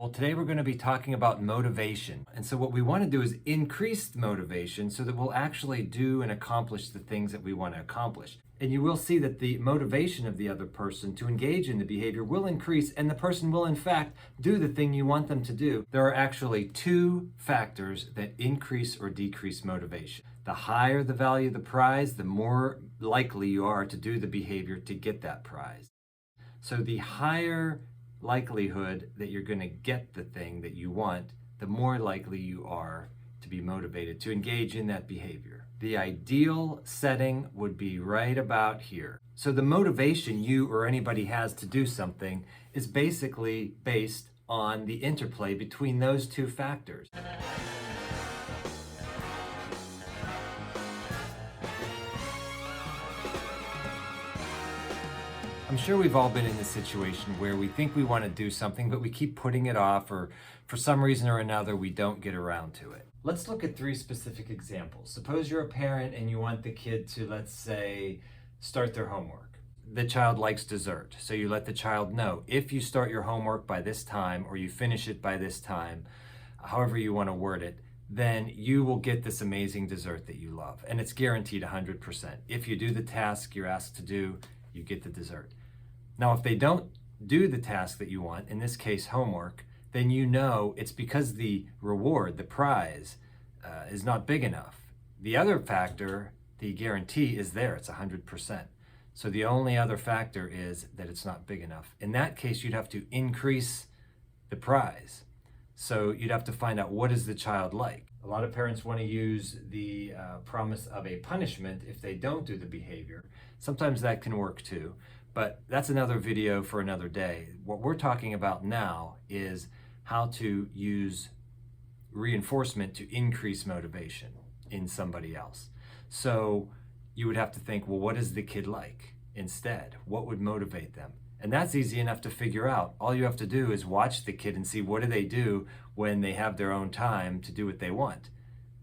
Well, today we're going to be talking about motivation. And so what we want to do is increase the motivation so that we'll actually do and accomplish the things that we want to accomplish. And you will see that the motivation of the other person to engage in the behavior will increase, and the person will in fact do the thing you want them to do. There are actually two factors that increase or decrease motivation. The higher the value of the prize, the more likely you are to do the behavior to get that prize. So the higher likelihood that you're going to get the thing that you want, the more likely you are to be motivated to engage in that behavior. The ideal setting would be right about here. So the motivation you or anybody has to do something is basically based on the interplay between those two factors. I'm sure we've all been in this situation where we think we want to do something, but we keep putting it off, or for some reason or another, we don't get around to it. Let's look at three specific examples. Suppose you're a parent and you want the kid to, let's say, start their homework. The child likes dessert, so you let the child know, if you start your homework by this time, or you finish it by this time, however you want to word it, then you will get this amazing dessert that you love. And it's guaranteed 100%. If you do the task you're asked to do, you get the dessert. Now, if they don't do the task that you want, in this case homework, then you know it's because the reward, the prize, is not big enough. The other factor, the guarantee, is there. It's 100%. So the only other factor is that it's not big enough. In that case, you'd have to increase the prize. So you'd have to find out, what is the child like? A lot of parents want to use the promise of a punishment if they don't do the behavior. Sometimes that can work too. But that's another video for another day. What we're talking about now is how to use reinforcement to increase motivation in somebody else. So you would have to think, well, what is the kid like instead? What would motivate them? And that's easy enough to figure out. All you have to do is watch the kid and see, what do they do when they have their own time to do what they want?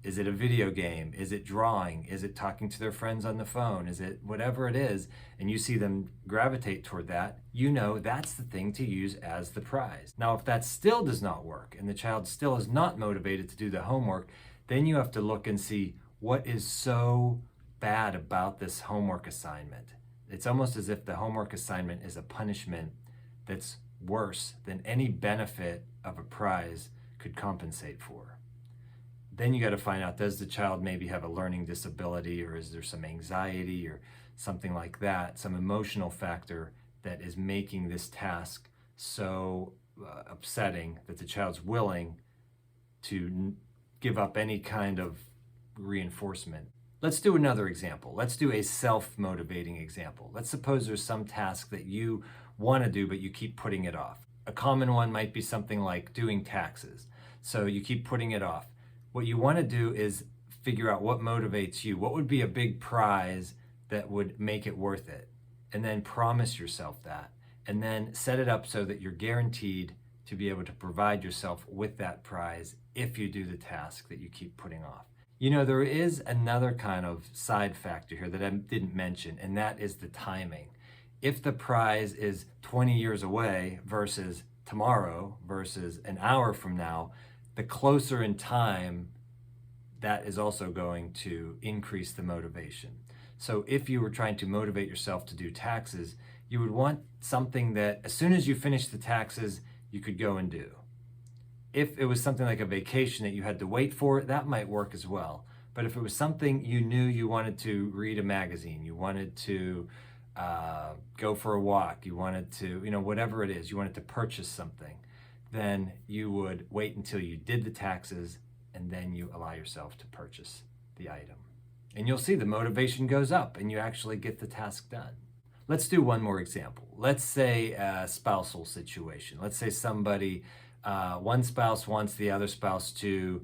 Is it a video game? Is it drawing? Is it talking to their friends on the phone? Is it whatever it is? And you see them gravitate toward that, you know that's the thing to use as the prize. Now, if that still does not work and the child still is not motivated to do the homework, then you have to look and see, what is so bad about this homework assignment? It's almost as if the homework assignment is a punishment that's worse than any benefit of a prize could compensate for. Then you got to find out, does the child maybe have a learning disability, or is there some anxiety or something like that, some emotional factor that is making this task so upsetting that the child's willing to give up any kind of reinforcement. Let's do another example. Let's do a self-motivating example. Let's suppose there's some task that you want to do, but you keep putting it off. A common one might be something like doing taxes. So you keep putting it off. What you want to do is figure out what motivates you. What would be a big prize that would make it worth it? And then promise yourself that. And then set it up so that you're guaranteed to be able to provide yourself with that prize if you do the task that you keep putting off. You know, there is another kind of side factor here that I didn't mention, and that is the timing. If the prize is 20 years away versus tomorrow versus an hour from now, the closer in time, that is also going to increase the motivation. So if you were trying to motivate yourself to do taxes, you would want something that as soon as you finish the taxes, you could go and do. If it was something like a vacation that you had to wait for, that might work as well. But if it was something you knew you wanted to read a magazine, you wanted to go for a walk, you wanted to, whatever it is, you wanted to purchase something, then you would wait until you did the taxes, and then you allow yourself to purchase the item. And you'll see the motivation goes up and you actually get the task done. Let's do one more example. Let's say a spousal situation. Let's say somebody, one spouse wants the other spouse to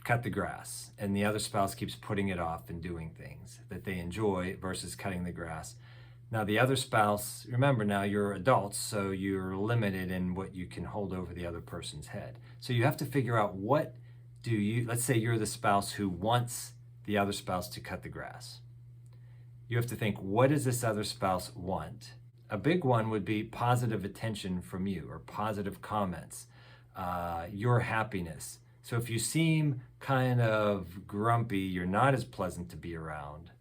cut the grass, and the other spouse keeps putting it off and doing things that they enjoy versus cutting the grass. Now the other spouse, remember, now you're adults, so you're limited in what you can hold over the other person's head. So you have to figure out, let's say you're the spouse who wants the other spouse to cut the grass. You have to think, what does this other spouse want? A big one would be positive attention from you, or positive comments. your happiness. So if you seem kind of grumpy, you're not as pleasant to be around,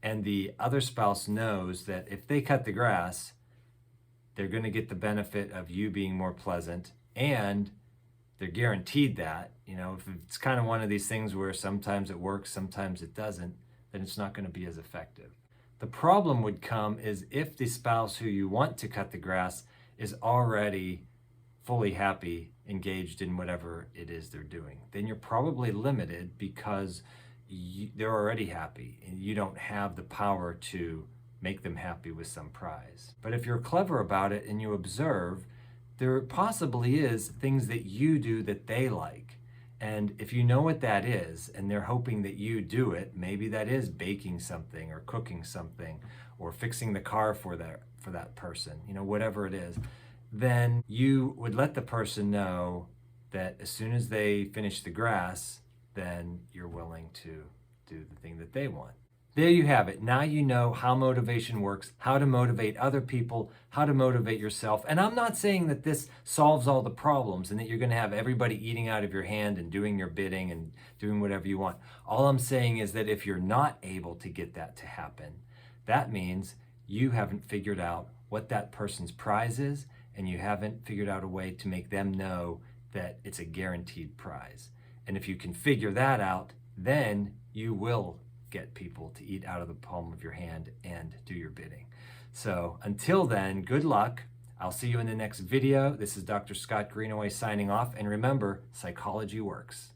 and the other spouse knows that if they cut the grass, they're going to get the benefit of you being more pleasant, and they're guaranteed that, if it's kind of one of these things where sometimes it works, sometimes it doesn't, then it's not going to be as effective. The problem would come is if the spouse who you want to cut the grass is already fully happy, engaged in whatever it is they're doing. Then you're probably limited because they're already happy and you don't have the power to make them happy with some prize. But if you're clever about it and you observe, there possibly is things that you do that they like. And if you know what that is and they're hoping that you do it, maybe that is baking something or cooking something or fixing the car for that person, whatever it is, then you would let the person know that as soon as they finish the grass, then you're willing to do the thing that they want. There you have it. Now you know how motivation works, how to motivate other people, how to motivate yourself. And I'm not saying that this solves all the problems and that you're going to have everybody eating out of your hand and doing your bidding and doing whatever you want. All I'm saying is that if you're not able to get that to happen, that means you haven't figured out what that person's prize is, and you haven't figured out a way to make them know that it's a guaranteed prize. And if you can figure that out, then you will get people to eat out of the palm of your hand and do your bidding. So until then, good luck. I'll see you in the next video. This is Dr. Scott Greenaway signing off. And remember, psychology works.